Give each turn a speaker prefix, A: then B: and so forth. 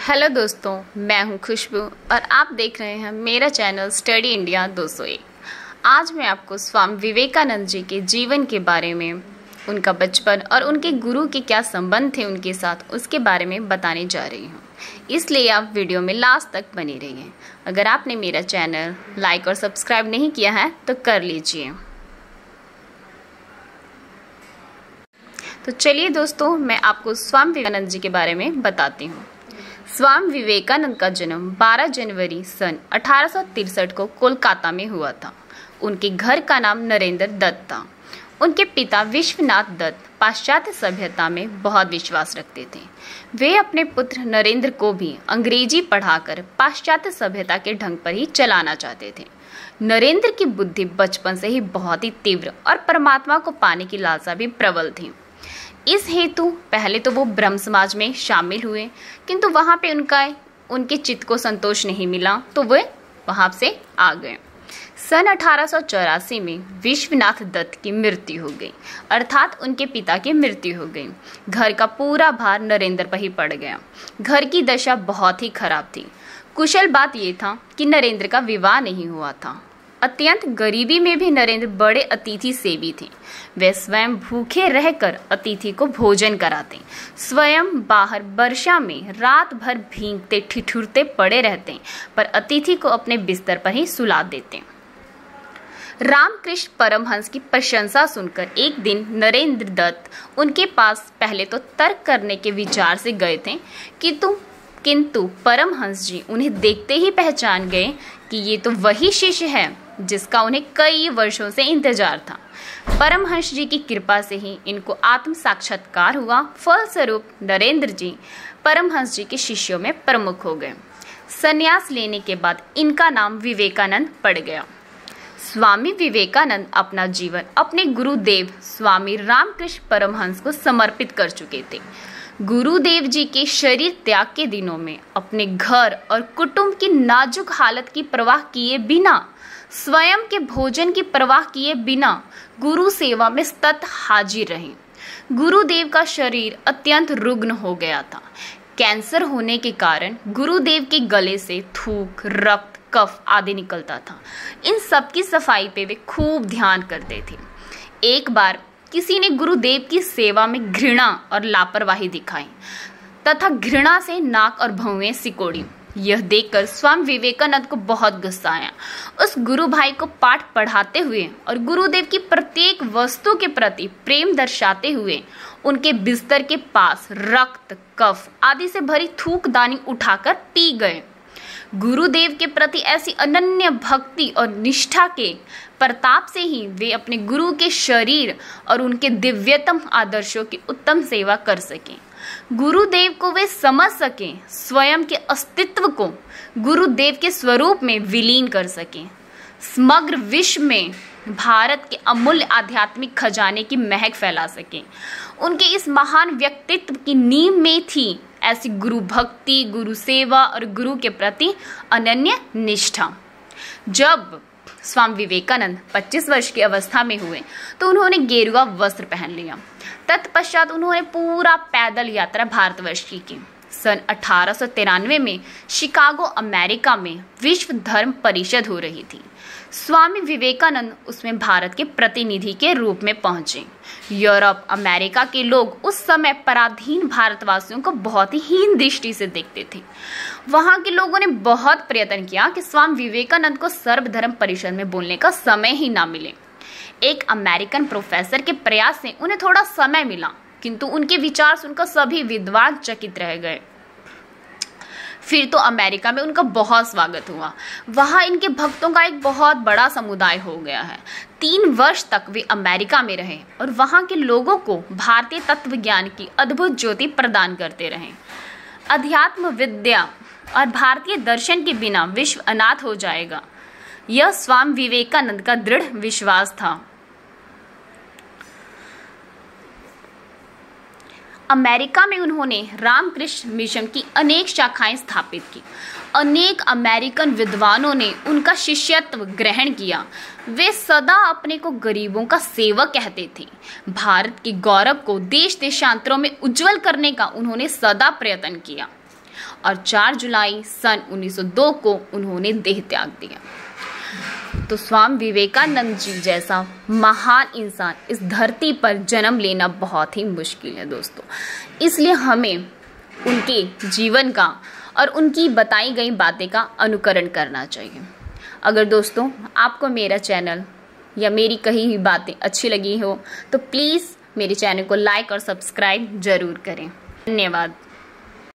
A: Hello दोस्तों, मैं हूं खुशबू और आप देख रहे हैं मेरा चैनल स्टडी इंडिया 201। आज मैं आपको स्वामी विवेकानंद जी के जीवन के बारे में, उनका बचपन और उनके गुरु के क्या संबंध थे उनके साथ, उसके बारे में बताने जा रही हूं। इसलिए आप वीडियो में लास्ट तक बने रहिए। अगर आपने मेरा चैनल लाइक और सब्सक्राइब नहीं किया है तो कर लीजिए। तो चलिए दोस्तों, मैं आपको स्वामी विवेकानंद जी के बारे में बताती हूँ। स्वामी विवेकानंद का जन्म 12 जनवरी सन 1863 को कोलकाता में हुआ था। उनके घर का नाम नरेंद्र दत्त था। उनके पिता विश्वनाथ दत्त पाश्चात्य सभ्यता में बहुत विश्वास रखते थे। वे अपने पुत्र नरेंद्र को भी अंग्रेजी पढ़ाकर पाश्चात्य सभ्यता के ढंग पर ही चलाना चाहते थे। नरेंद्र की बुद्धि बचपन से ही बहुत ही तीव्र और परमात्मा को पाने की लालसा भी प्रबल थी। इस हेतु पहले तो वो ब्रह्म समाज में शामिल हुए, किंतु वहाँ पे उनके चित्त को संतोष नहीं मिला तो वे वहाँ से आ गए। सन 1884 में विश्वनाथ दत्त की मृत्यु हो गई, अर्थात उनके पिता की मृत्यु हो गई। घर का पूरा भार नरेंद्र पर ही पड़ गया। घर की दशा बहुत ही खराब थी। कुशल बात यह था कि नरेंद्र का विवाह नहीं हुआ था। अत्यंत गरीबी में भी नरेंद्र बड़े अतिथि सेवी थे। वे स्वयं भूखे रहकर अतिथि को भोजन कराते, स्वयं बाहर वर्षा में रात भर भीगते ठिठुरते पड़े रहते, पर अतिथि को अपने बिस्तर पर ही सुला देते। रामकृष्ण परमहंस की प्रशंसा सुनकर एक दिन नरेंद्र दत्त उनके पास पहले तो तर्क करने के विचार से गए थे, किंतु परमहंस जी उन्हें देखते ही पहचान गए कि ये तो वही शिष्य है जिसका उन्हें कई वर्षों से इंतजार था। परमहंस जी की कृपा से ही इनको आत्म साक्षात्कार हुआ। फलस्वरूप नरेंद्र जी परमहंस जी के शिष्यों में प्रमुख हो गए। संन्यास लेने के बाद इनका नाम विवेकानंद पड़ गया। स्वामी विवेकानंद अपना जीवन अपने गुरुदेव स्वामी रामकृष्ण परमहंस को समर्पित कर चुके थे। गुरुदेव जी के शरीर त्याग के दिनों में अपने घर और कुटुंब की नाजुक हालत की परवाह किए बिना, स्वयं के भोजन की परवाह किए बिना गुरु सेवा में सतत हाजिर रहे। गुरुदेव का शरीर अत्यंत रुग्ण हो गया था। कैंसर होने के कारण गुरुदेव के गले से थूक, रक्त, कफ आदि निकलता था। इन सब की सफाई पे वे खूब ध्यान करते थे। एक बार किसी ने गुरुदेव की सेवा में घृणा और लापरवाही दिखाई तथा घृणा से नाक और भौहें सिकोड़ी। यह देखकर स्वामी विवेकानंद को बहुत गुस्सा आया। उस गुरु भाई को पाठ पढ़ाते हुए और गुरुदेव की प्रत्येक वस्तु के प्रति प्रेम दर्शाते हुए उनके बिस्तर के पास रक्त, कफ आदि से भरी थूकदानी उठाकर पी गए। गुरुदेव के प्रति ऐसी अनन्य भक्ति और निष्ठा के प्रताप से ही वे अपने गुरु के शरीर और उनके दिव्यतम आदर्शों की उत्तम सेवा कर सके। गुरुदेव को वे समझ सके, स्वयं के अस्तित्व को गुरुदेव के स्वरूप में विलीन कर सके, समग्र विश्व में भारत के अमूल्य आध्यात्मिक खजाने की महक फैला सके। उनके इस महान व्यक्तित्व की नींव में थी ऐसी गुरु भक्ति, गुरु सेवा और गुरु के प्रति अनन्य निष्ठा। जब स्वामी विवेकानंद 25 वर्ष की अवस्था में हुए तो उन्होंने गेरुआ वस्त्र पहन लिया। तत्पश्चात उन्होंने पूरा पैदल यात्रा भारतवर्ष की। सन 1893 में शिकागो अमेरिका में विश्व धर्म परिषद हो रही थी। स्वामी विवेकानंद उसमें भारत के प्रतिनिधि के रूप में पहुंचे। यूरोप, अमेरिका के लोग उस समय पराधीन भारतवासियों को बहुत ही हीन दृष्टि से देखते थे। वहां के लोगों ने बहुत प्रयत्न किया कि स्वामी विवेकानंद को सर्वधर्म परिषद में बोलने का समय ही ना मिले। एक अमेरिकन प्रोफेसर के प्रयास से उन्हें थोड़ा समय मिला, किंतु उनके विचार सुनकर सभी विद्वान चकित रह गए। फिर तो अमेरिका में उनका बहुत स्वागत हुआ। वहां इनके भक्तों का एक बहुत बड़ा समुदाय हो गया है। 3 वर्ष तक वे अमेरिका में रहे और वहां के लोगों को भारतीय तत्व ज्ञान की अद्भुत ज्योति प्रदान करते रहे। अध्यात्म विद्या और भारतीय दर्शन के बिना विश्व अनाथ हो जाएगा, यह स्वामी विवेकानंद का दृढ़ विश्वास था। अमेरिका में उन्होंने रामकृष्ण मिशन की अनेक शाखाएं स्थापित की। अनेक अमेरिकन विद्वानों ने उनका शिष्यत्व ग्रहण किया। वे सदा अपने को गरीबों का सेवक कहते थे। भारत के गौरव को देश देशांतरों में उज्जवल करने का उन्होंने सदा प्रयत्न किया। और 4 जुलाई सन 1902 को उन्होंने देह त्याग दिया। तो स्वामी विवेकानंद जी जैसा महान इंसान इस धरती पर जन्म लेना बहुत ही मुश्किल है दोस्तों। इसलिए हमें उनके जीवन का और उनकी बताई गई बातें का अनुकरण करना चाहिए। अगर दोस्तों आपको मेरा चैनल या मेरी कही हुई बातें अच्छी लगी हो तो प्लीज़ मेरे चैनल को लाइक और सब्सक्राइब जरूर करें। धन्यवाद।